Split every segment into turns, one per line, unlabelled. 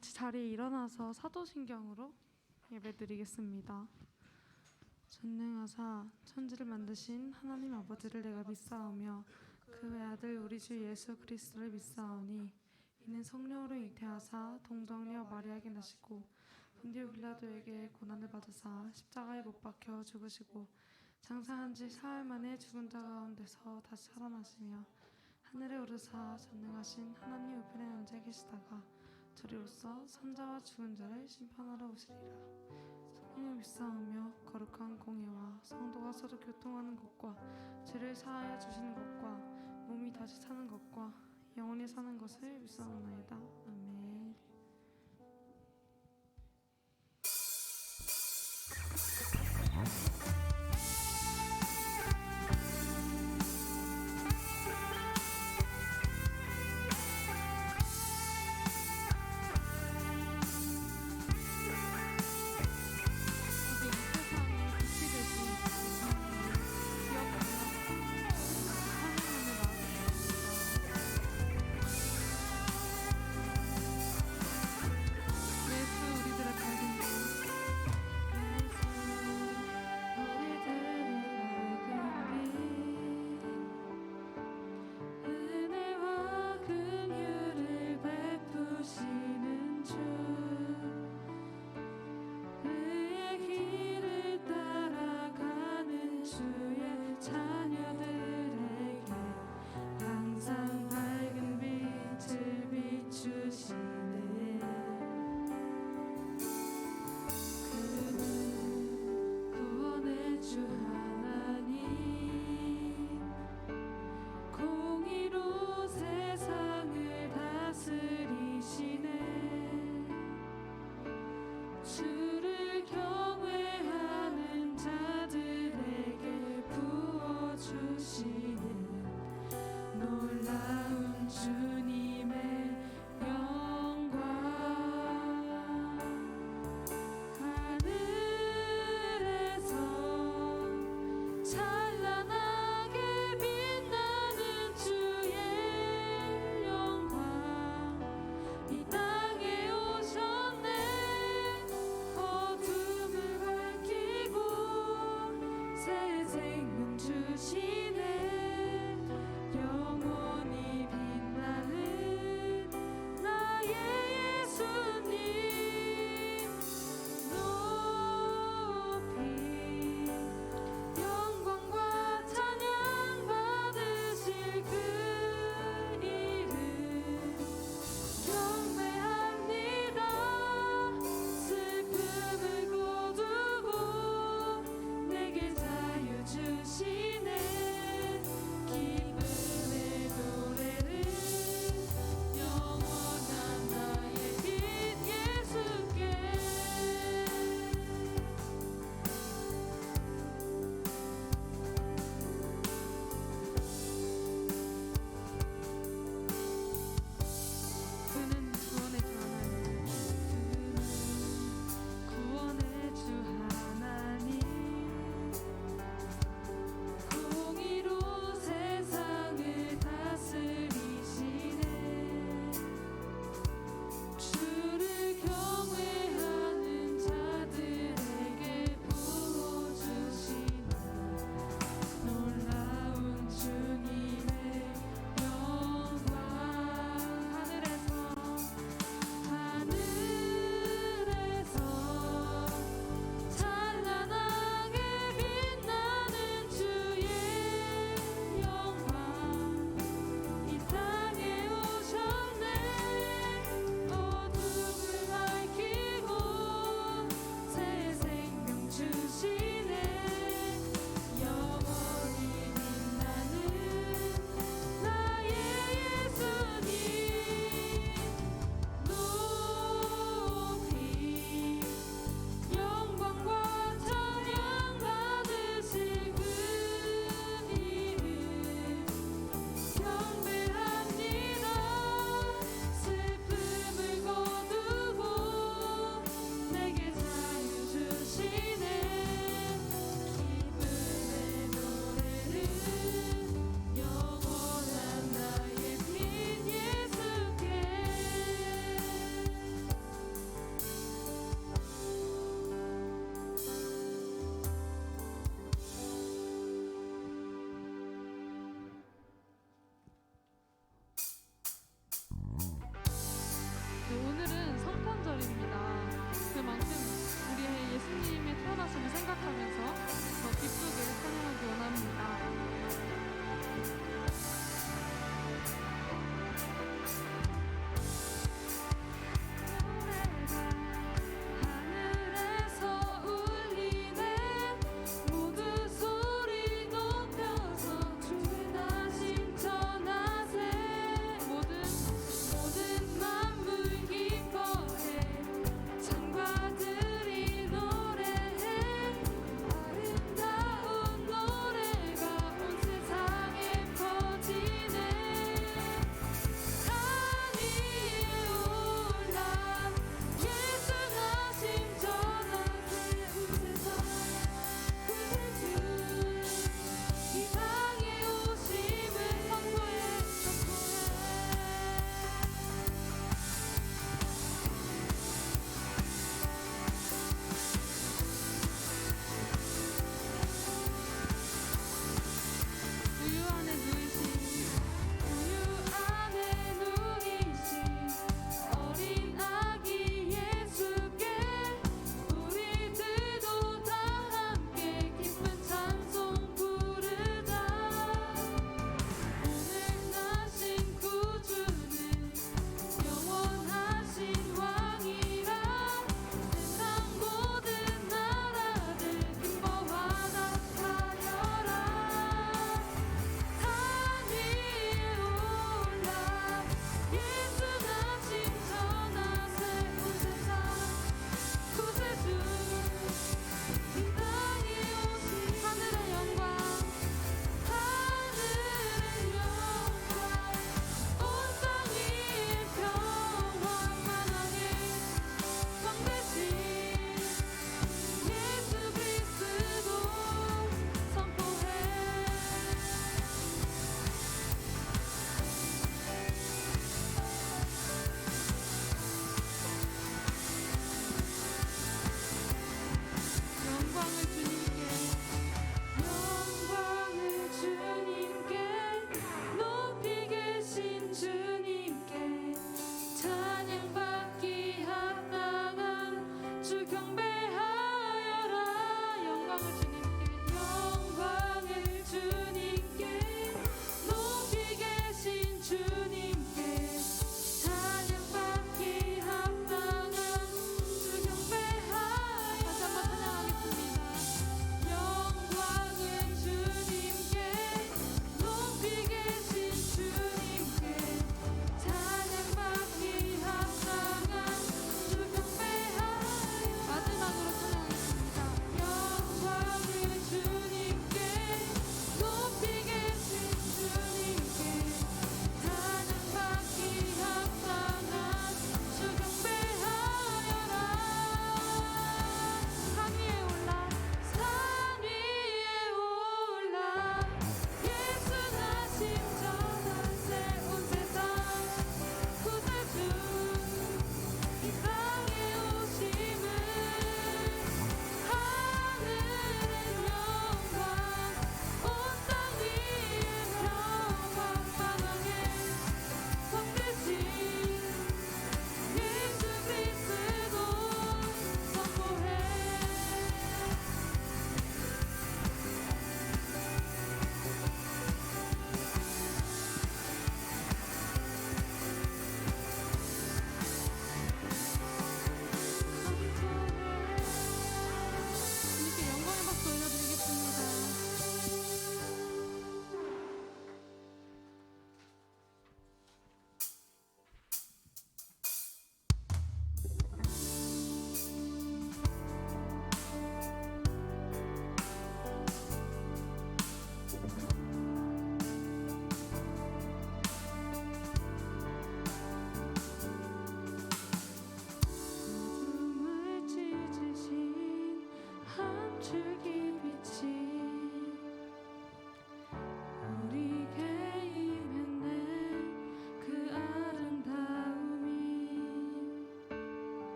같이 자리에 일어나서 사도신경으로 예배드리겠습니다. 전능하사 천지를 만드신 하나님 아버지를 내가 믿사오며 그 외아들 우리 주 예수 그리스도를 믿사오니 이는 성령으로 잉태하사 동정녀 마리아에게 나시고 본디오 빌라도에게 고난을 받으사 십자가에 못 박혀 죽으시고 장사한 지 사흘 만에 죽은 자 가운데서 다시 살아나시며 하늘에 오르사 전능하신 하나님 우편에 앉아 계시다가 저리로서 산자와 죽은 자를 심판하러 오시리라. 성령을 믿사오며 거룩한 공예와 성도가 서로 교통하는 것과 죄를 사하여 주시는 것과 몸이 다시 사는 것과 영원히 사는 것을 믿사옵나이다. 아멘.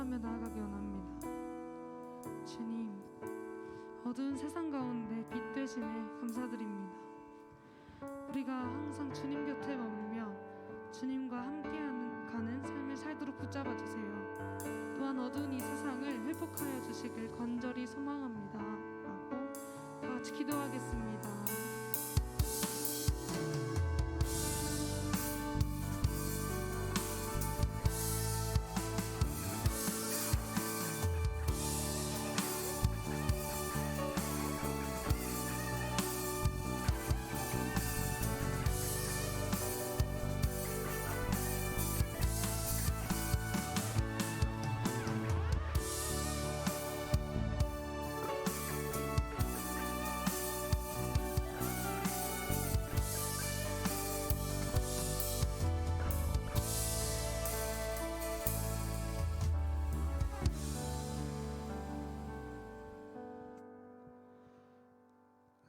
기도하며 나아가기 원합니다. 주님, 어두운 세상 가운데 빛 되시네 감사드립니다. 우리가 항상 주님 곁에 머물며 주님과 함께하는 가는 삶을 살도록 붙잡아 주세요. 또한 어두운 이 세상을 회복하여 주시길 간절히 소망합니다. 라고 다 같이 기도하겠습니다.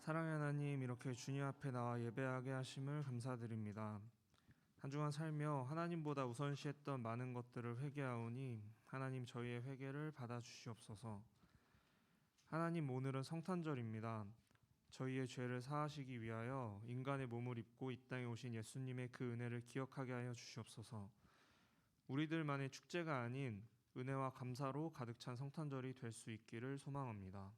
사랑의 하나님, 이렇게 주님 앞에 나와 예배하게 하심을 감사드립니다. 한 주간 살며 하나님보다 우선시했던 많은 것들을 회개하오니 하나님 저희의 회개를 받아주시옵소서. 하나님, 오늘은 성탄절입니다. 저희의 죄를 사하시기 위하여 인간의 몸을 입고 이 땅에 오신 예수님의 그 은혜를 기억하게 하여 주시옵소서. 우리들만의 축제가 아닌 은혜와 감사로 가득 찬 성탄절이 될 수 있기를 소망합니다.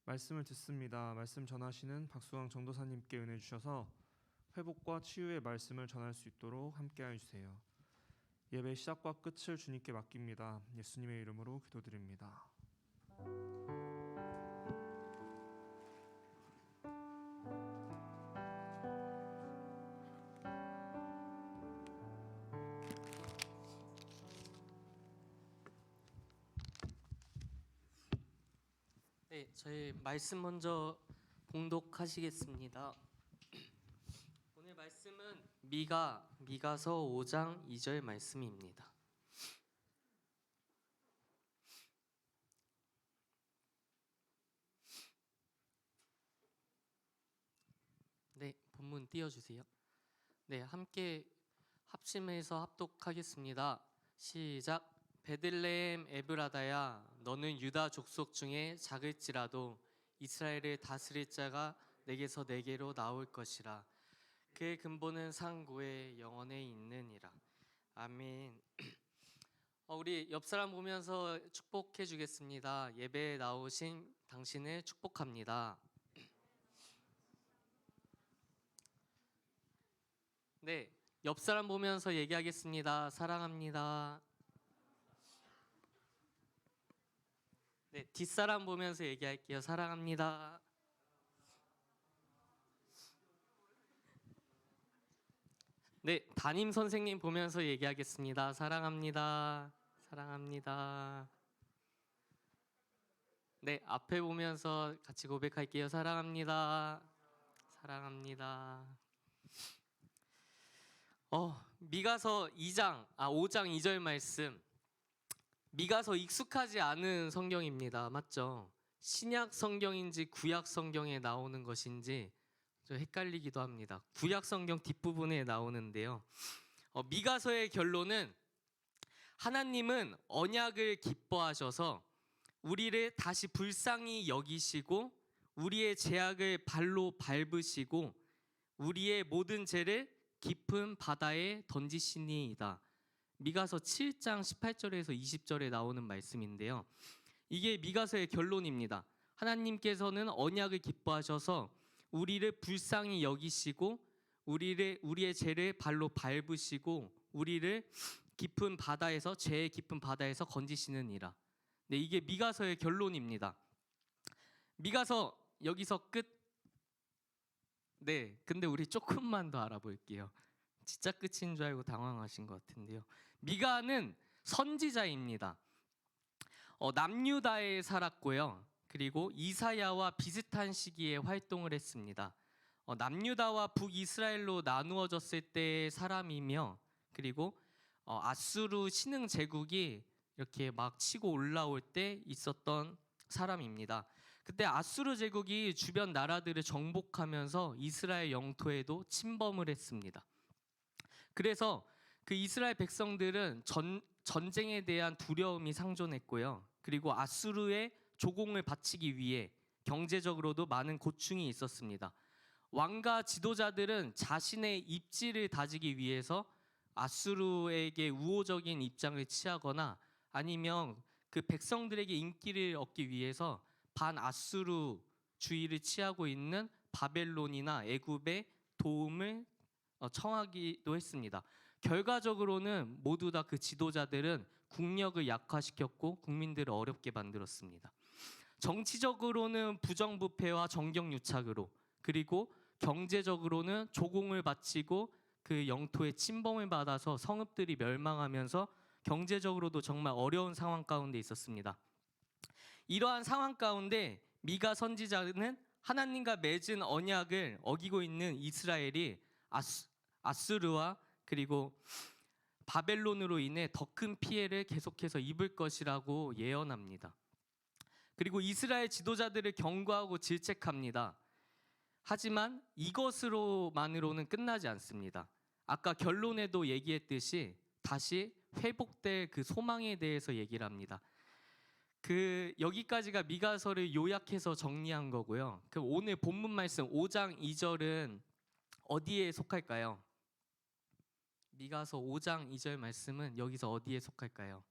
말씀을 듣습니다. 말씀 전하시는 박수광 전도사님께 은혜 주셔서 회복과 치유의 말씀을 전할 수 있도록 함께하여 주세요. 예배 시작과 끝을 주님께 맡깁니다. 예수님의 이름으로 기도드립니다.
네, 저희 말씀 먼저 봉독하시겠습니다. 오늘 말씀은 미가서 5장 2절 말씀입니다. 네, 본문 띄워주세요. 네, 함께 합심해서 합독하겠습니다. 시작. 베들레헴 에브라다야, 너는 유다 족속 중에 작을지라도 이스라엘을 다스릴 자가 내게서 내게로 나올 것이라. 그의 근본은 상고에 영원에 있느니라. 아멘. 우리 옆 사람 보면서 축복해 주겠습니다. 예배에 나오신 당신을 축복합니다. 네, 옆 사람 보면서 얘기하겠습니다. 사랑합니다. 네, 뒷사람 보면서 얘기할게요. 사랑합니다. 네, 담임 선생님 보면서 얘기하겠습니다. 사랑합니다. 사랑합니다. 네, 앞에 보면서 같이 고백할게요. 사랑합니다. 사랑합니다. 미가서 5장 2절 말씀. 미가서 익숙하지 않은 성경입니다. 맞죠? 신약 성경인지 구약 성경에 나오는 것인지 좀 헷갈리기도 합니다. 구약 성경 뒷부분에 나오는데요. 미가서의 결론은 하나님은 언약을 기뻐하셔서 우리를 다시 불쌍히 여기시고 우리의 죄악을 발로 밟으시고 우리의 모든 죄를 깊은 바다에 던지시니이다. 미가서 7장 18절에서 20절에 나오는 말씀인데요. 이게 미가서의 결론입니다. 하나님께서는 언약을 기뻐하셔서 우리를 불쌍히 여기시고 우리의 죄를 발로 밟으시고 우리를 깊은 바다에서 죄의 깊은 바다에서 건지시느니라. 네, 이게 미가서의 결론입니다. 미가서 여기서 끝. 네, 근데 우리 조금만 더 알아볼게요. 진짜 끝인 줄 알고 당황하신 것 같은데요. 미가는 선지자입니다. 남유다에 살았고요. 그리고 이사야와 비슷한 시기에 활동을 했습니다. 남유다와 북이스라엘로 나누어졌을 때의 사람이며 그리고 아수르 신흥 제국이 이렇게 막 치고 올라올 때 있었던 사람입니다. 그때 아수르 제국이 주변 나라들을 정복하면서 이스라엘 영토에도 침범을 했습니다. 그래서 그 이스라엘 백성들은 전쟁에 대한 두려움이 상존했고요. 그리고 아수르의 조공을 바치기 위해 경제적으로도 많은 고충이 있었습니다. 왕과 지도자들은 자신의 입지를 다지기 위해서 아수르에게 우호적인 입장을 취하거나 아니면 그 백성들에게 인기를 얻기 위해서 반아수르주의를 취하고 있는 바벨론이나 애굽의 도움을 청하기도 했습니다. 결과적으로는 모두 다 그 지도자들은 국력을 약화시켰고 국민들을 어렵게 만들었습니다. 정치적으로는 부정부패와 정경유착으로, 그리고 경제적으로는 조공을 바치고 그 영토의 침범을 받아서 성읍들이 멸망하면서 경제적으로도 정말 어려운 상황 가운데 있었습니다. 이러한 상황 가운데 미가 선지자는 하나님과 맺은 언약을 어기고 있는 이스라엘이 아수르와 그리고 바벨론으로 인해 더 큰 피해를 계속해서 입을 것이라고 예언합니다. 그리고 이스라엘 지도자들을 경고하고 질책합니다. 하지만 이것으로만으로는 끝나지 않습니다. 아까 결론에도 얘기했듯이 다시 회복될 그 소망에 대해서 얘기를 합니다. 그 여기까지가 미가서를 요약해서 정리한 거고요. 그 오늘 본문 말씀 5장 2절은 어디에 속할까요? 미가서 5장 2절 말씀은 여기서 어디에 속할까요?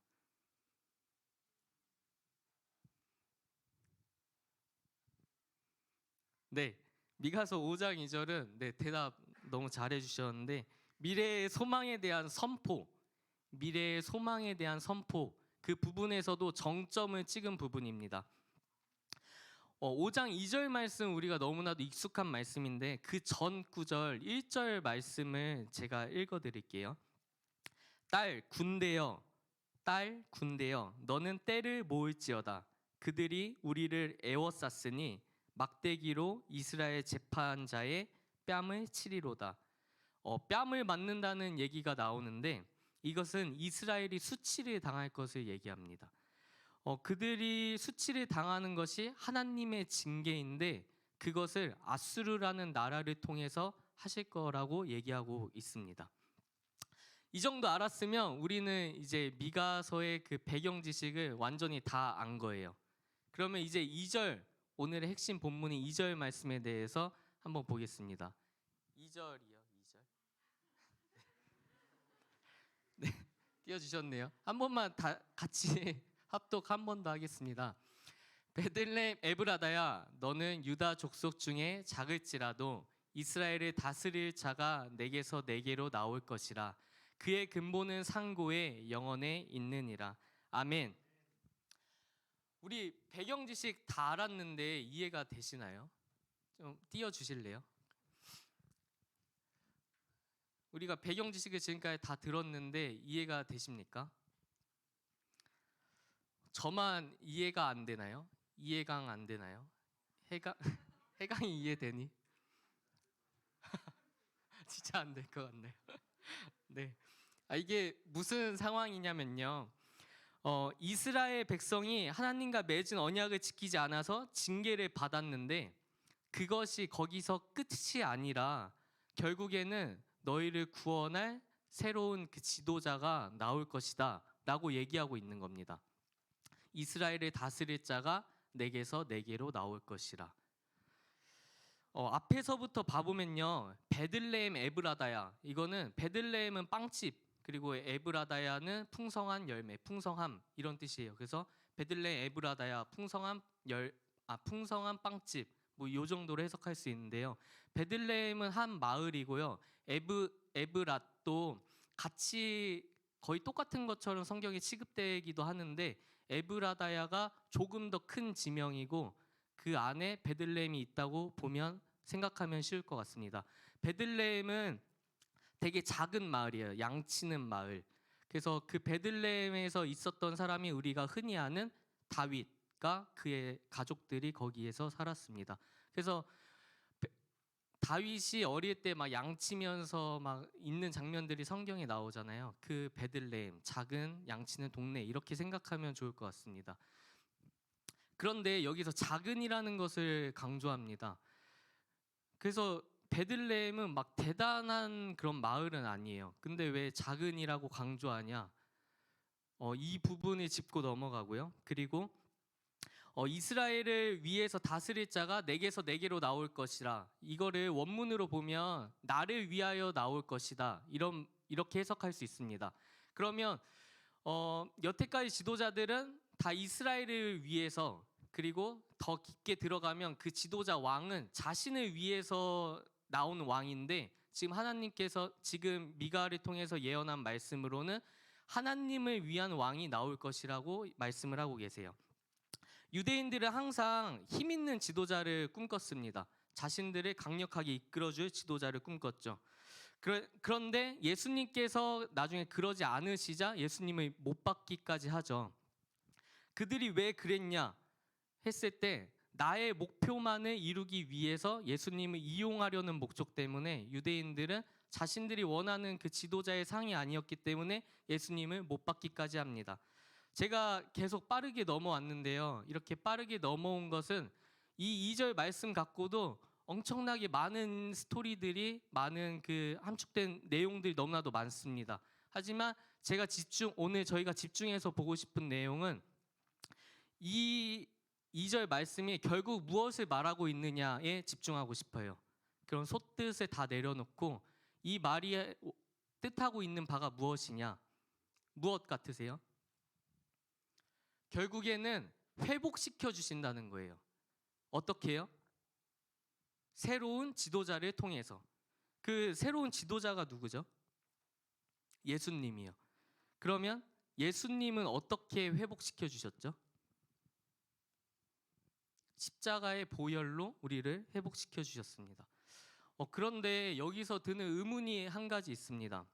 네, 미가서 5장 2절은 네, 대답 너무 잘해 주셨는데 미래의 소망에 대한 선포, 미래의 소망에 대한 선포, 그 부분에서도 정점을 찍은 부분입니다. 5장 2절 말씀 우리가 너무나도 익숙한 말씀인데 그 전 구절 1절 말씀을 제가 읽어드릴게요. 딸 군대여 너는 때를 모을지어다. 그들이 우리를 애워쌌으니 막대기로 이스라엘 재판자의 뺨을 치리로다. 뺨을 맞는다는 얘기가 나오는데 이것은 이스라엘이 수치를 당할 것을 얘기합니다. 그들이 수치를 당하는 것이 하나님의 징계인데 그것을 아수르라는 나라를 통해서 하실 거라고 얘기하고 있습니다. 이 정도 알았으면 우리는 이제 미가서의 그 배경 지식을 완전히 다 안 거예요. 그러면 이제 2절, 오늘의 핵심 본문인 2절 말씀에 대해서 한번 보겠습니다. 2절이요, 2절. 네, 띄워주셨네요. 한 번만 다 같이 합독 한 번 더 하겠습니다. 베들레헴 에브라다야, 너는 유다 족속 중에 작을지라도 이스라엘을 다스릴 자가 내게서 내게로 나올 것이라. 그의 근본은 상고에 영원에 있느니라. 아멘. 우리 배경 지식 다 알았는데 이해가 되시나요? 좀 띄워주실래요? 우리가 배경 지식을 지금까지 다 들었는데 이해가 되십니까? 저만 이해가 안 되나요? 이해강 안 되나요? 해강이 이해되니? 진짜 안 될 것 같네요. 네. 이게 무슨 상황이냐면요. 이스라엘 백성이 하나님과 맺은 언약을 지키지 않아서 징계를 받았는데 그것이 거기서 끝이 아니라 결국에는 너희를 구원할 새로운 그 지도자가 나올 것이다 라고 얘기하고 있는 겁니다. 이스라엘을 다스릴 자가 내게서 내게로 나올 것이라. 앞에서부터 봐보면요, 베들레헴 에브라다야, 이거는 베들레헴은 빵집, 그리고 에브라다야는 풍성한 열매, 풍성함 이런 뜻이에요. 그래서 베들레헴 에브라다야, 풍성한 빵집, 뭐 이 정도로 해석할 수 있는데요. 베들레헴은 한 마을이고요. 에브랏도 같이 거의 똑같은 것처럼 성경에 취급되기도 하는데 에브라다야가 조금 더 큰 지명이고 그 안에 베들레헴이 있다고 보면 생각하면 쉬울 것 같습니다. 베들레헴은 되게 작은 마을이에요. 양치는 마을. 그래서 그 베들레헴에서 있었던 사람이 우리가 흔히 아는 다윗과 그의 가족들이 거기에서 살았습니다. 그래서 다윗이 어릴 때 막 양치면서 막 있는 장면들이 성경에 나오잖아요. 그 베들레헴, 작은 양치는 동네, 이렇게 생각하면 좋을 것 같습니다. 그런데 여기서 작은이라는 것을 강조합니다. 그래서 베들레헴은 막 대단한 그런 마을은 아니에요. 근데 왜 작은이라고 강조하냐? 이 부분을 짚고 넘어가고요. 그리고 이스라엘을 위해서 다스릴 자가 내게서 내게로 나올 것이라. 이거를 원문으로 보면 나를 위하여 나올 것이다. 이렇게 해석할 수 있습니다. 그러면 여태까지 지도자들은 다 이스라엘을 위해서, 그리고 더 깊게 들어가면 그 지도자 왕은 자신을 위해서 나온 왕인데, 지금 하나님께서 지금 미가를 통해서 예언한 말씀으로는 하나님을 위한 왕이 나올 것이라고 말씀을 하고 계세요. 유대인들은 항상 힘 있는 지도자를 꿈꿨습니다. 자신들을 강력하게 이끌어줄 지도자를 꿈꿨죠. 그런데 예수님께서 나중에 그러지 않으시자 예수님을 못 박기까지 하죠. 그들이 왜 그랬냐 했을 때, 나의 목표만을 이루기 위해서 예수님을 이용하려는 목적 때문에 유대인들은 자신들이 원하는 그 지도자의 상이 아니었기 때문에 예수님을 못 박기까지 합니다. 제가 계속 빠르게 넘어왔는데요. 이렇게 빠르게 넘어온 것은 이 2절 말씀 갖고도 엄청나게 많은 스토리들이, 많은 그 함축된 내용들이 너무나도 많습니다. 하지만 제가 오늘 저희가 집중해서 보고 싶은 내용은 이 2절 말씀이 결국 무엇을 말하고 있느냐에 집중하고 싶어요. 그런 솥뜻을 다 내려놓고 이 말이 뜻하고 있는 바가 무엇이냐? 무엇 같으세요? 결국에는 회복시켜 주신다는 거예요. 어떻게 해요? 새로운 지도자를 통해서. 그 새로운 지도자가 누구죠? 예수님이요. 그러면 예수님은 어떻게 회복시켜 주셨죠? 십자가의 보혈로 우리를 회복시켜 주셨습니다. 그런데 여기서 드는 의문이 한 가지 있습니다.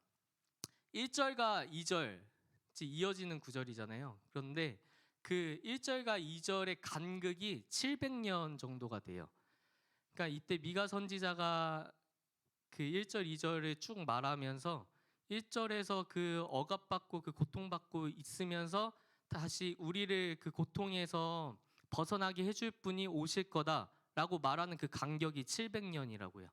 1절과 2절 이어지는 구절이잖아요. 그런데 그 1절과 2절의 간극이 700년 정도가 돼요. 그러니까 이때 미가 선지자가 그 1절, 2절을 쭉 말하면서 1절에서 그 억압받고 그 고통받고 있으면서 다시 우리를 그 고통에서 벗어나게 해줄 분이 오실 거다라고 말하는 그 간격이 700년이라고요.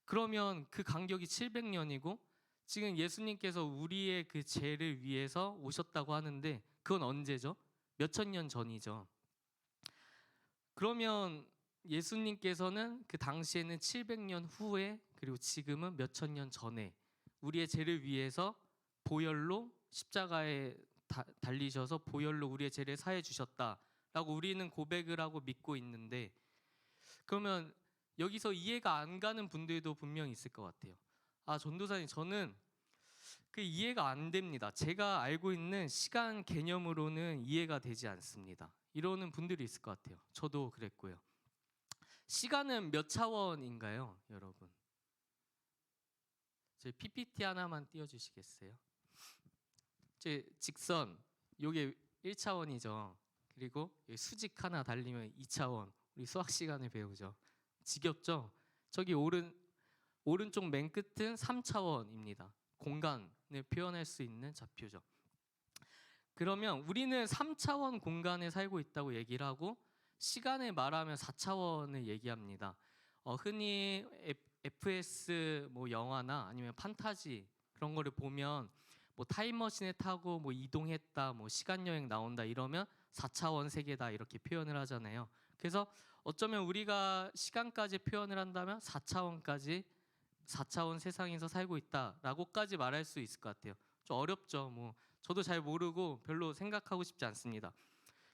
그러면 그 간격이 700년이고 지금 예수님께서 우리의 그 죄를 위해서 오셨다고 하는데 그건 언제죠? 몇천 년 전이죠. 그러면 예수님께서는 그 당시에는 700년 후에, 그리고 지금은 몇천 년 전에 우리의 죄를 위해서 보혈로 십자가에 달리셔서 보혈로 우리의 죄를 사해 주셨다라고 우리는 고백을 하고 믿고 있는데, 그러면 여기서 이해가 안 가는 분들도 분명히 있을 것 같아요. 전도사님, 저는 그 이해가 안 됩니다. 제가 알고 있는 시간 개념으로는 이해가 되지 않습니다. 이러는 분들이 있을 것 같아요. 저도 그랬고요. 시간은 몇 차원인가요, 여러분? 제 PPT 하나만 띄워주시겠어요? 제 직선, 요게 1차원이죠. 그리고 수직 하나 달리면 2차원. 우리 수학 시간에 배우죠. 지겹죠? 저기 오른쪽 맨 끝은 3차원입니다. 공간을 표현할 수 있는 좌표죠. 그러면 우리는 3차원 공간에 살고 있다고 얘기를 하고 시간을 말하면 4차원을 얘기합니다. 흔히 FS 뭐 영화나 아니면 판타지 그런 거를 보면 뭐 타임머신에 타고 뭐 이동했다, 뭐 시간 여행 나온다 이러면 4차원 세계다 이렇게 표현을 하잖아요. 그래서 어쩌면 우리가 시간까지 표현을 한다면 4차원 세상에서 살고 있다라고까지 말할 수 있을 것 같아요. 좀 어렵죠. 뭐 저도 잘 모르고 별로 생각하고 싶지 않습니다.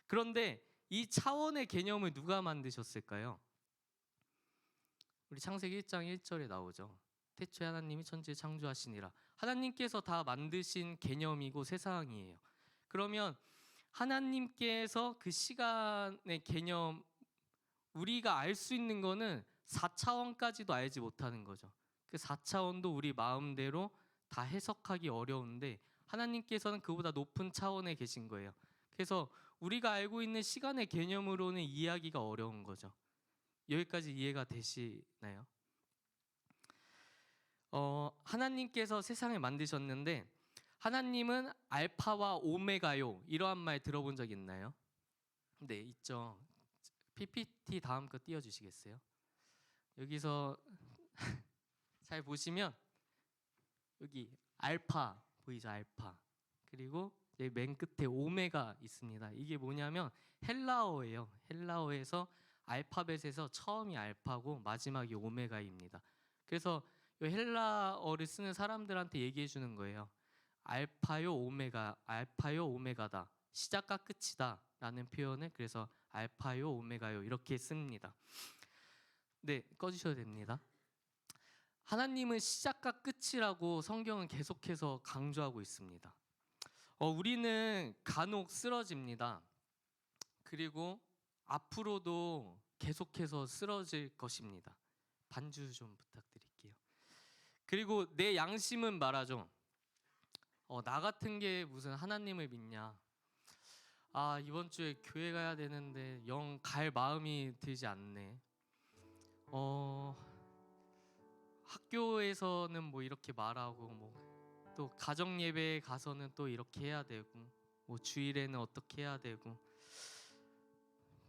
그런데 이 차원의 개념을 누가 만드셨을까요? 우리 창세기 1장 1절에 나오죠. 태초에 하나님이 천지를 창조하시니라. 하나님께서 다 만드신 개념이고 세상이에요. 그러면 하나님께서 그 시간의 개념, 우리가 알 수 있는 거는 4차원까지도 알지 못하는 거죠. 그 4차원도 우리 마음대로 다 해석하기 어려운데 하나님께서는 그보다 높은 차원에 계신 거예요. 그래서 우리가 알고 있는 시간의 개념으로는 이해하기가 어려운 거죠. 여기까지 이해가 되시나요? 하나님께서 세상을 만드셨는데 하나님은 알파와 오메가요 이러한 말 들어본 적 있나요? 네, 있죠. PPT 다음 거 띄워주시겠어요? 여기서 잘 보시면 여기 알파 보이죠? 알파. 그리고 여기 맨 끝에 오메가 있습니다. 이게 뭐냐면 헬라어예요. 헬라어에서 알파벳에서 처음이 알파고 마지막이 오메가입니다. 그래서 이 헬라어를 쓰는 사람들한테 얘기해 주는 거예요. 알파요 오메가다. 시작과 끝이다라는 표현을 그래서 알파요 오메가요 이렇게 씁니다. 네, 꺼주셔도 됩니다. 하나님은 시작과 끝이라고 성경은 계속해서 강조하고 있습니다. 우리는 간혹 쓰러집니다. 그리고 앞으로도 계속해서 쓰러질 것입니다. 반주 좀 부탁드릴게요. 그리고 내 양심은 말하죠. 나 같은 게 무슨 하나님을 믿냐? 이번 주에 교회 가야 되는데 영 갈 마음이 들지 않네. 학교에서는 뭐 이렇게 말하고 뭐 또 가정 예배에 가서는 또 이렇게 해야 되고 뭐 주일에는 어떻게 해야 되고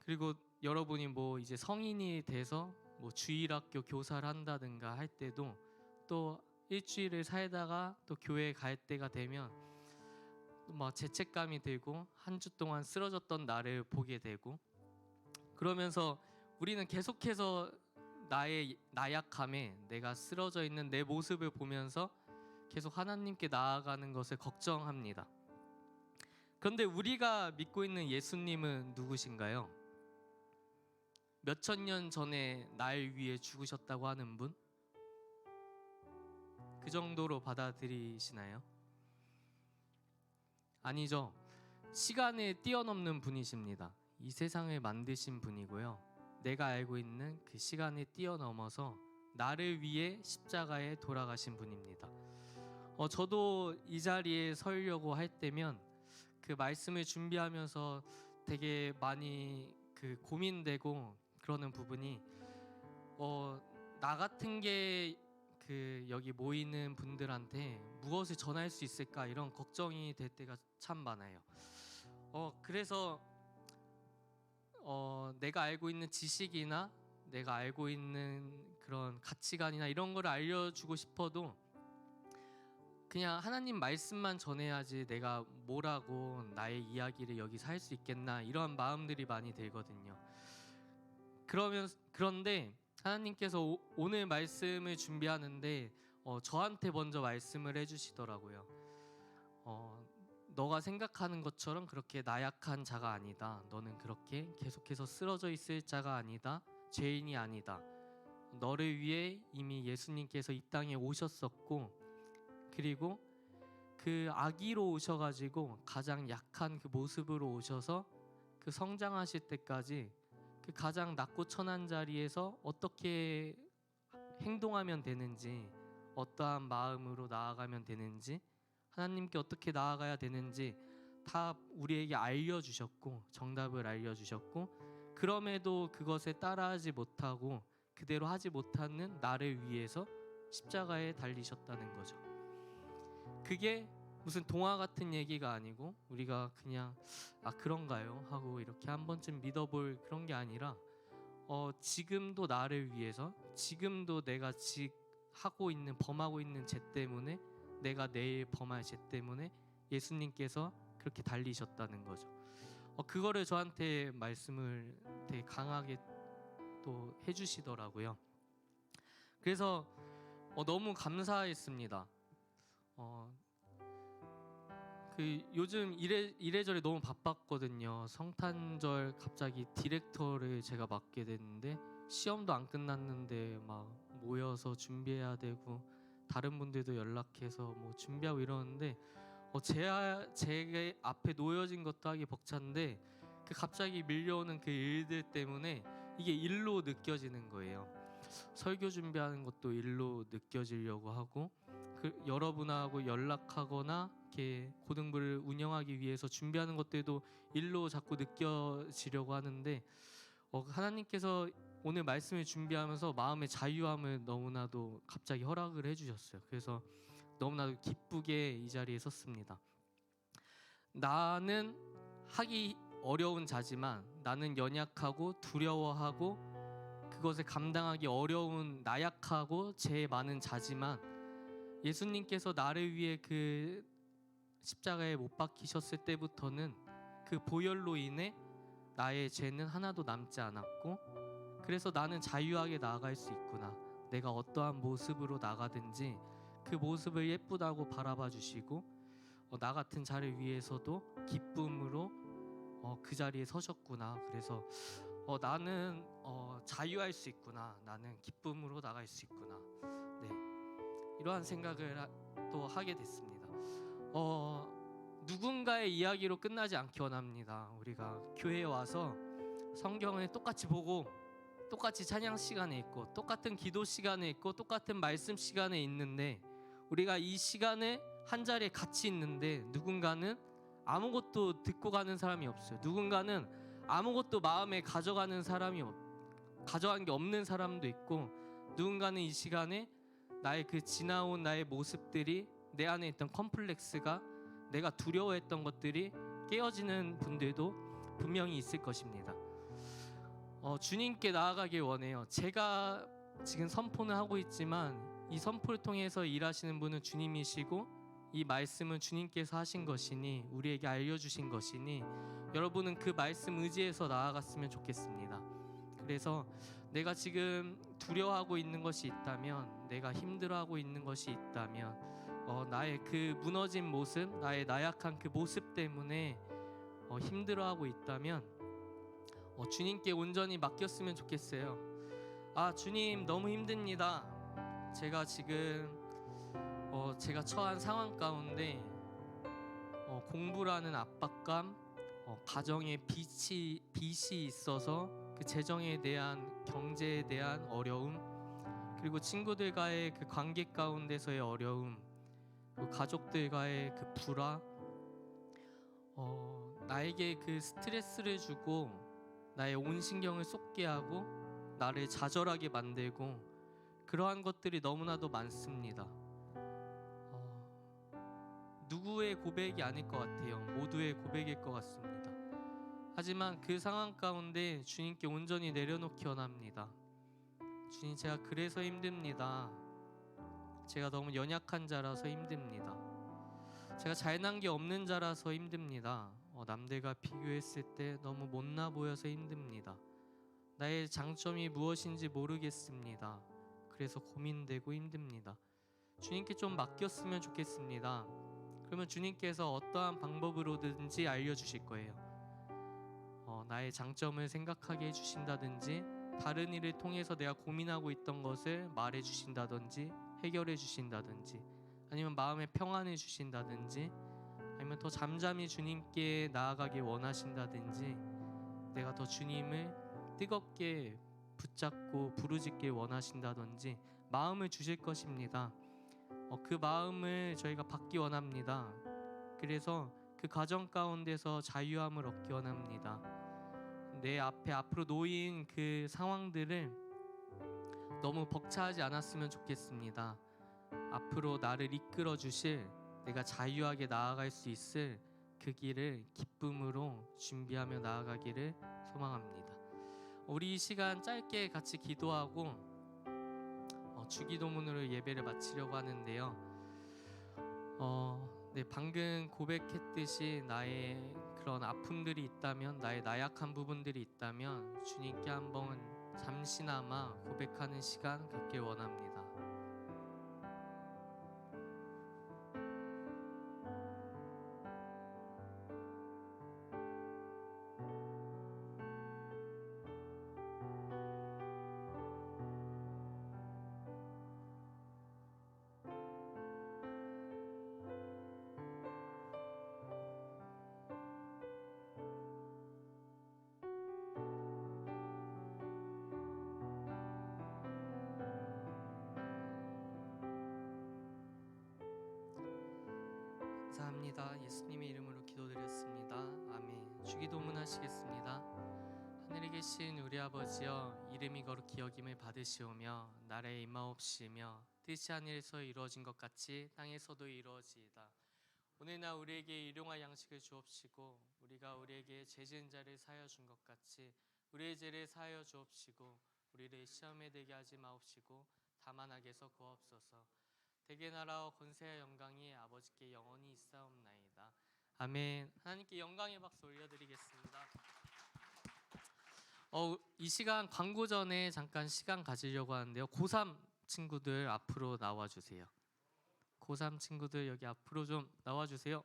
그리고 여러분이 뭐 이제 성인이 돼서 뭐 주일학교 교사를 한다든가 할 때도 또 일주일을 살다가 또 교회에 갈 때가 되면 막 죄책감이 들고 한 주 동안 쓰러졌던 나를 보게 되고 그러면서 우리는 계속해서 나의 나약함에 내가 쓰러져 있는 내 모습을 보면서 계속 하나님께 나아가는 것을 걱정합니다. 그런데 우리가 믿고 있는 예수님은 누구신가요? 몇천 년 전에 날 위해 죽으셨다고 하는 분? 그 정도로 받아들이시나요? 아니죠. 시간을 뛰어넘는 분이십니다. 이 세상을 만드신 분이고요. 내가 알고 있는 그 시간을 뛰어넘어서 나를 위해 십자가에 돌아가신 분입니다. 저도 이 자리에 서려고 할 때면 그 말씀을 준비하면서 되게 많이 그 고민되고 그러는 부분이 나 같은 게 그 여기 모이는 분들한테 무엇을 전할 수 있을까 이런 걱정이 될 때가 참 많아요. 그래서 내가 알고 있는 지식이나 내가 알고 있는 그런 가치관이나 이런 걸 알려주고 싶어도 그냥 하나님 말씀만 전해야지 내가 뭐라고 나의 이야기를 여기서 할 수 있겠나 이런 마음들이 많이 들거든요. 그런데 하나님께서 오늘 말씀을 준비하는데 저한테 먼저 말씀을 해주시더라고요. 너가 생각하는 것처럼 그렇게 나약한 자가 아니다. 너는 그렇게 계속해서 쓰러져 있을 자가 아니다. 죄인이 아니다. 너를 위해 이미 예수님께서 이 땅에 오셨었고 그리고 그 아기로 오셔가지고 가장 약한 그 모습으로 오셔서 그 성장하실 때까지 그 가장 낮고 천한 자리에서 어떻게 행동하면 되는지 어떠한 마음으로 나아가면 되는지 하나님께 어떻게 나아가야 되는지 다 우리에게 알려주셨고 정답을 알려주셨고 그럼에도 그것에 따라하지 못하고 그대로 하지 못하는 나를 위해서 십자가에 달리셨다는 거죠. 그게 무슨 동화 같은 얘기가 아니고 우리가 그냥 그런가요? 하고 이렇게 한 번쯤 믿어볼 그런 게 아니라 지금도 나를 위해서 지금도 내가 하고 있는 범하고 있는 죄 때문에 내가 내일 범할 죄 때문에 예수님께서 그렇게 달리셨다는 거죠. 그거를 저한테 말씀을 되게 강하게 또 해주시더라고요. 그래서 너무 감사했습니다. 그 요즘 이래저래 너무 바빴거든요. 성탄절 갑자기 디렉터를 제가 맡게 됐는데 시험도 안 끝났는데 막 모여서 준비해야 되고 다른 분들도 연락해서 뭐 준비하고 이러는데 제 앞에 놓여진 것도 하기 벅찬데 그 갑자기 밀려오는 그 일들 때문에 이게 일로 느껴지는 거예요. 설교 준비하는 것도 일로 느껴지려고 하고 여러분하고 연락하거나 이렇게 고등부를 운영하기 위해서 준비하는 것들도 일로 자꾸 느껴지려고 하는데 하나님께서 오늘 말씀을 준비하면서 마음의 자유함을 너무나도 갑자기 허락을 해주셨어요. 그래서 너무나도 기쁘게 이 자리에 섰습니다. 나는 하기 어려운 자지만 나는 연약하고 두려워하고 그것을 감당하기 어려운 나약하고 죄 많은 자지만 예수님께서 나를 위해 그 십자가에 못 박히셨을 때부터는 그 보혈로 인해 나의 죄는 하나도 남지 않았고, 그래서 나는 자유하게 나아갈 수 있구나. 내가 어떠한 모습으로 나가든지 그 모습을 예쁘다고 바라봐 주시고 나 같은 자를 위해서도 기쁨으로 그 자리에 서셨구나. 그래서 나는 자유할 수 있구나. 나는 기쁨으로 나갈 수 있구나. 네, 이러한 생각을 또 하게 됐습니다. 누군가의 이야기로 끝나지 않기 원합니다. 우리가 교회에 와서 성경을 똑같이 보고 똑같이 찬양 시간에 있고 똑같은 기도 시간에 있고 똑같은 말씀 시간에 있는데, 우리가 이 시간에 한 자리에 같이 있는데 누군가는 아무것도 듣고 가는 사람이 없어요. 누군가는 아무것도 마음에 가져가는 가져간 게 없는 사람도 있고, 누군가는 이 시간에 나의 그 지나온 나의 모습들이, 내 안에 있던 컴플렉스가, 내가 두려워했던 것들이 깨어지는 분들도 분명히 있을 것입니다. 주님께 나아가길 원해요. 제가 지금 선포는 하고 있지만 이 선포를 통해서 일하시는 분은 주님이시고 이 말씀은 주님께서 하신 것이니, 우리에게 알려주신 것이니, 여러분은 그 말씀 의지해서 나아갔으면 좋겠습니다. 그래서 내가 지금 두려워하고 있는 것이 있다면, 내가 힘들어하고 있는 것이 있다면, 나의 그 무너진 모습, 나의 나약한 그 모습 때문에 힘들어하고 있다면 주님께 온전히 맡겼으면 좋겠어요. 주님, 너무 힘듭니다. 제가 지금 제가 처한 상황 가운데 공부라는 압박감, 가정에 빚이 있어서 그 재정에 대한, 경제에 대한 어려움, 그리고 친구들과의 그 관계 가운데서의 어려움, 그리고 가족들과의 그 불화, 나에게 그 스트레스를 주고 나의 온 신경을 쏟게 하고 나를 좌절하게 만들고, 그러한 것들이 너무나도 많습니다. 누구의 고백이 아닐 것 같아요. 모두의 고백일 것 같습니다. 하지만 그 상황 가운데 주님께 온전히 내려놓기 원합니다. 주님, 제가 그래서 힘듭니다. 제가 너무 연약한 자라서 힘듭니다. 제가 잘난 게 없는 자라서 힘듭니다. 남들과 비교했을 때 너무 못나 보여서 힘듭니다. 나의 장점이 무엇인지 모르겠습니다. 그래서 고민되고 힘듭니다. 주님께 좀 맡겼으면 좋겠습니다. 그러면 주님께서 어떠한 방법으로든지 알려주실 거예요. 나의 장점을 생각하게 해주신다든지, 다른 일을 통해서 내가 고민하고 있던 것을 말해 주신다든지, 해결해 주신다든지, 아니면 마음의 평안을 주신다든지, 아니면 더 잠잠히 주님께 나아가길 원하신다든지, 내가 더 주님을 뜨겁게 붙잡고 부르짖길 원하신다든지 마음을 주실 것입니다. 그 마음을 저희가 받기 원합니다. 그래서 그 과정 가운데서 자유함을 얻기 원합니다. 내 앞에 앞으로 놓인 그 상황들을 너무 벅차하지 않았으면 좋겠습니다. 앞으로 나를 이끌어 주실, 내가 자유하게 나아갈 수 있을 그 길을 기쁨으로 준비하며 나아가기를 소망합니다. 우리 이 시간 짧게 같이 기도하고 주기도문으로 예배를 마치려고 하는데요. 방금 고백했듯이 나의 그런 아픔들이 있다면, 나의 나약한 부분들이 있다면 주님께 한번 잠시나마 고백하는 시간 갖길 원합니다. 감사합니다. 예수님의 이름으로 기도드렸습니다. 아멘. 주기도문 하시겠습니다. 하늘에 계신 우리 아버지여, 이름이 거룩히 여김을 받으시오며 나라의 임하옵시며 뜻이 하늘에서 이루어진 것 같이 땅에서도 이루어지이다. 오늘날 우리에게 일용할 양식을 주옵시고, 우리가 우리에게 죄 지은 자를 사하여 준 것 같이 우리의 죄를 사하여 주옵시고, 우리를 시험에 들게 하지 마옵시고 다만 악에서 구하옵소서. 대개 나라와 권세와 영광이 아버지께 영원히 있사옵나이다. 아멘. 하나님께 영광의 박수 올려드리겠습니다. 이 시간 광고 전에 잠깐 시간 가지려고 하는데요. 고3 친구들 앞으로 나와주세요. 고3 친구들 여기 앞으로 좀 나와주세요.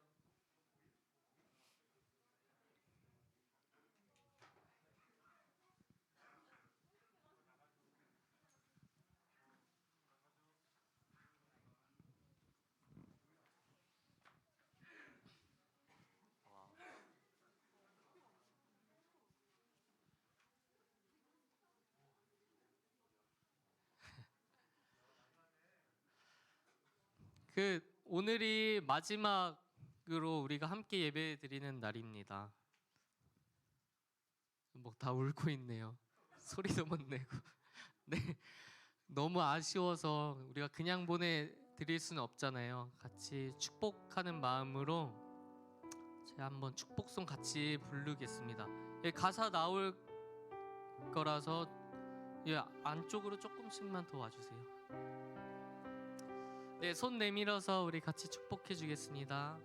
오늘이 마지막으로 우리가 함께 예배 드리는 날입니다. 뭐 다 울고 있네요. 소리도 못 내고. 네, 너무 아쉬워서 우리가 그냥 보내드릴 수는 없잖아요. 같이 축복하는 마음으로 제가 한번 축복송 같이 부르겠습니다. 가사 나올 거라서 안쪽으로 조금씩만 더 와주세요. 네, 손 내밀어서 우리 같이 축복해 주겠습니다.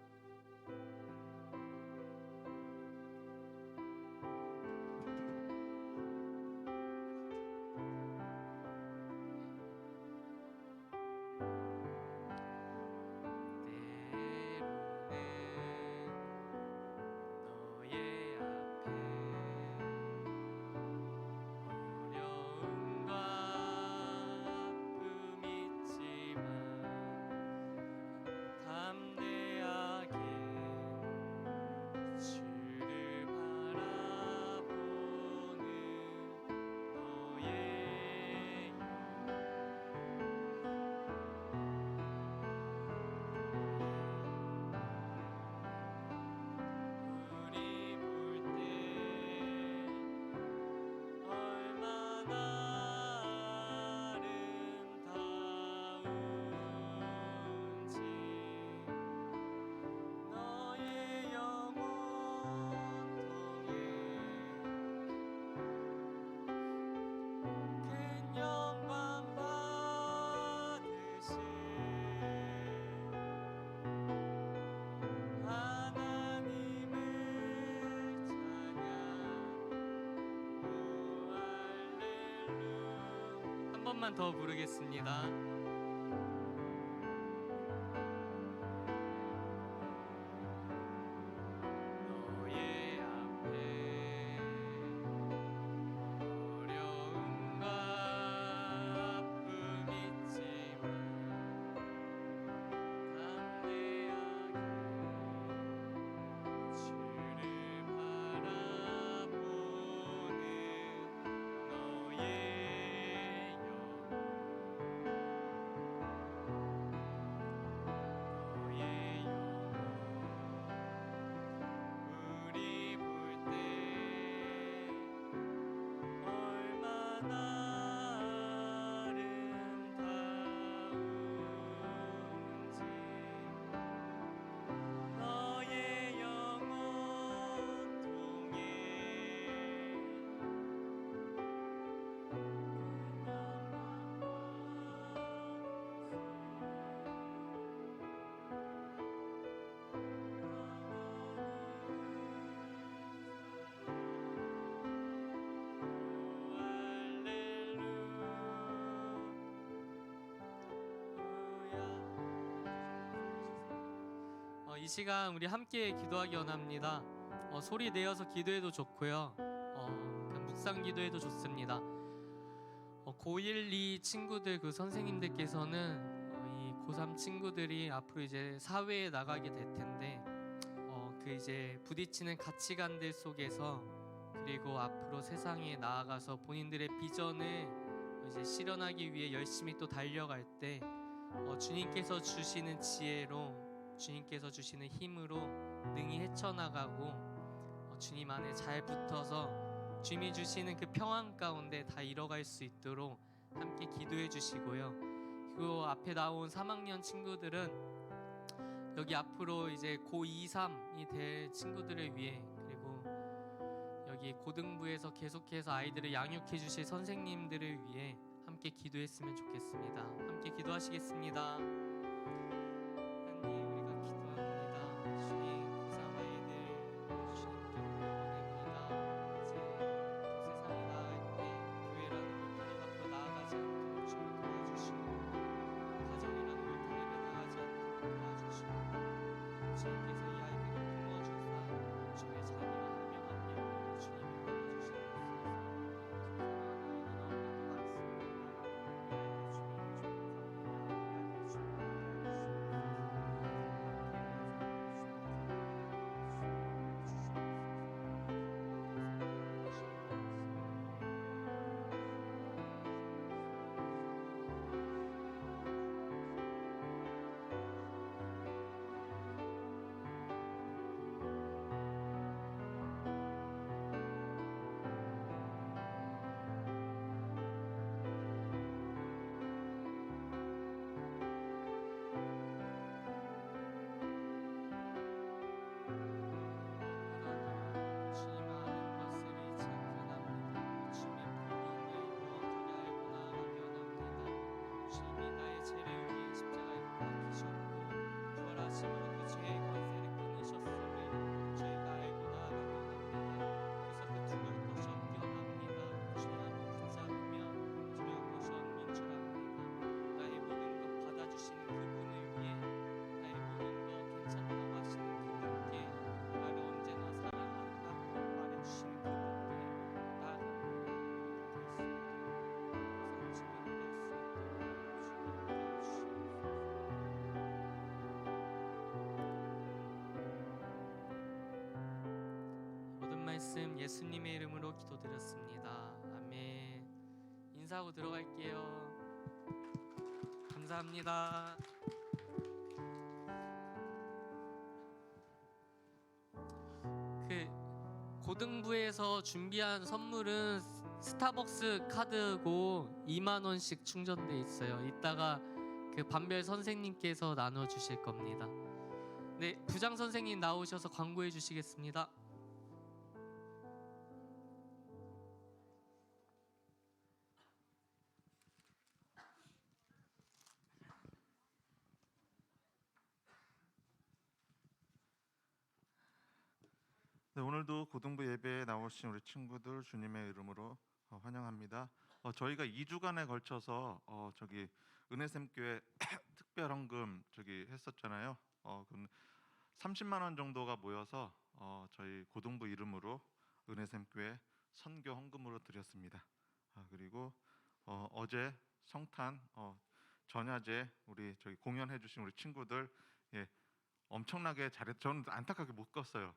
한 번만 더 부르겠습니다. 너의 앞에 어려움과 아픔 있지만 담대하게 주를 바라보는 너의 우리 볼 때 얼마나 아름다운지 너의 영혼 통해 이 시간 우리 함께 기도하기 원합니다. 소리 내어서 기도해도 좋고요. 그냥 묵상 기도해도 좋습니다. 고1, 2 친구들 그 선생님들께서는 이 고3 친구들이 앞으로 이제 사회에 나가게 될 텐데 그 이제 부딪히는 가치관들 속에서 그리고 앞으로 세상에 나아가서 본인들의 비전을 이제 실현하기 위해 열심히 또 달려갈 때 주님께서 주시는 지혜로 주님께서 주시는 힘으로 능히 헤쳐나가고 주님 안에 잘 붙어서 주님이 주시는 그 평안 가운데 다 이뤄갈 수 있도록 함께 기도해 주시고요. 그리고 앞에 나온 3학년 친구들은 여기 앞으로 이제 고2, 3이 될 친구들을 위해 그리고 여기 여기 고등부에서 계속해서 아이들을 양육해 주실 선생님들을 위해 함께 기도했으면 좋겠습니다. 함께 기도하시겠습니다. 하나님, 우리가 기도합니다. 주님, 고3 아이들 주님께 보냅니다. 이제 또 세상에 나아갈 때 교회라는 울타리 밖으로 나아가지 않도록 주님 도와주시고, 가정이라는 울타리를 나가지 않도록 도와주시고, 주님께서 이 아이들을 품어주사 주의 자녀 한 명 한 명을 주님이 품어주시옵소서. 주님 아는 것을 잃지 않게합니다. 주님의 불름을 무엇을 알고 나아가게 원합니다. 주님이 나의 죄를 위해 십자가에 못 박히셨고 부활하심으로 그 죄의 권세를 끊으셨음을 저희가 알고 나아가게 원합니다. 그래서 그 두려울 것이 없게 원합니다. 주님 한번 붙잡으며 두려울 것이 없는 줄 압니다. 나의 모든 것 받아주시는 그분을 위해, 나의 모든 것 괜찮다고 하시는 그분께, 나를 언제나 사랑한다고 말해주시는 그분께 나는 될수 있도록 모든 말씀 예수님의 이름으로 기도드렸습니다. 아멘. 인사하고 들어갈게요. 감사합니다. 그 고등부에서 준비한 선물은 스타벅스 카드고 2만 원씩 충전돼 있어요. 이따가 그 반별 선생님께서 나눠 주실 겁니다. 네, 부장 선생님 나오셔서 광고해 주시겠습니다.
네, 오늘도 고등부 예배에 나오신 우리 친구들 주님의 이름으로 환영합니다. 저희가 2주간에 걸쳐서 저기 은혜샘교회 특별 헌금 저기 했었잖아요. 그 30만 원 정도가 모여서 저희 고등부 이름으로 은혜샘교회 선교 헌금으로 드렸습니다. 그리고 어제 성탄 전야제 우리 저기 공연해주신 우리 친구들 엄청나게 잘했. 저는 안타깝게 못 갔어요.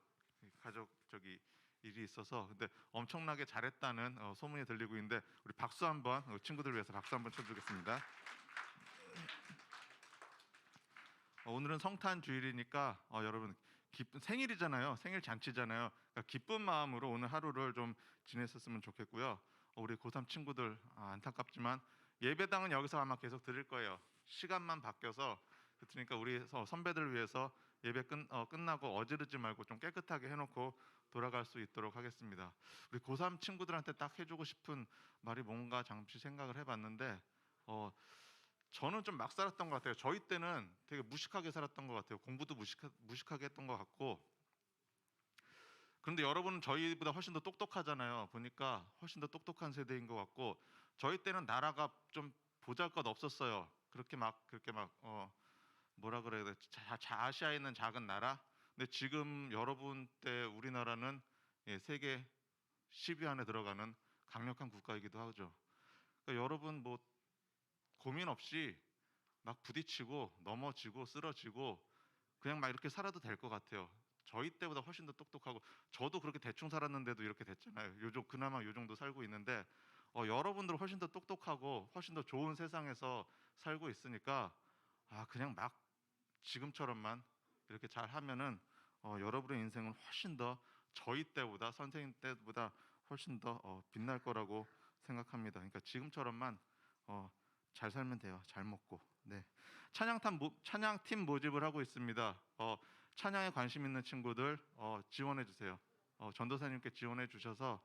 가족 저기 일이 있어서. 근데 엄청나게 잘했다는 소문이 들리고 있는데 우리 박수 한번 친구들 위해서 박수 한번 쳐주겠습니다. 오늘은 성탄 주일이니까 여러분 기쁜 생일이잖아요. 생일 잔치잖아요. 그러니까 기쁜 마음으로 오늘 하루를 좀 지냈었으면 좋겠고요. 우리 고3 친구들 안타깝지만 예배당은 여기서 아마 계속 드릴 거예요. 시간만 바뀌어서. 그러니까 우리 선배들 위해서 예배 끝나고 어지르지 말고 좀 깨끗하게 해놓고 돌아갈 수 있도록 하겠습니다. 우리 고3 친구들한테 딱 해주고 싶은 말이 뭔가 잠시 생각을 해봤는데 저는 좀 막 살았던 것 같아요. 저희 때는 되게 무식하게 살았던 것 같아요. 공부도 무식하게 했던 것 같고. 그런데 여러분은 저희보다 훨씬 더 똑똑하잖아요. 보니까 훨씬 더 똑똑한 세대인 것 같고, 저희 때는 나라가 좀 보잘것 없었어요. 그렇게 막 뭐라 그래야 돼? 아시아에 있는 작은 나라. 근데 지금 여러분 때 우리나라는 세계 10위 안에 들어가는 강력한 국가이기도 하죠. 그러니까 여러분 뭐 고민 없이 막 부딪히고 넘어지고 쓰러지고 그냥 막 이렇게 살아도 될 것 같아요. 저희 때보다 훨씬 더 똑똑하고, 저도 그렇게 대충 살았는데도 이렇게 됐잖아요. 그나마 요 정도 살고 있는데 여러분들 훨씬 더 똑똑하고 훨씬 더 좋은 세상에서 살고 있으니까 그냥 막 지금처럼만 이렇게 잘 하면은 여러분의 인생은 훨씬 더 저희 때보다, 선생님 때보다 훨씬 더 빛날 거라고 생각합니다. 그러니까 지금처럼만 잘 살면 돼요. 잘 먹고. 네. 찬양팀 모집을 하고 있습니다. 찬양에 관심 있는 친구들 지원해 주세요. 전도사님께 지원해 주셔서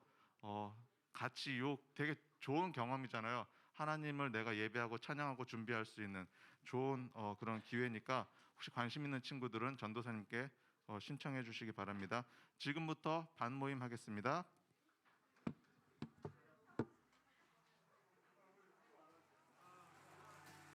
같이 되게 좋은 경험이잖아요. 하나님을 내가 예배하고 찬양하고 준비할 수 있는 좋은 그런 기회니까 혹시 관심 있는 친구들은 전도사님께 신청해 주시기 바랍니다. 지금부터 반모임 하겠습니다.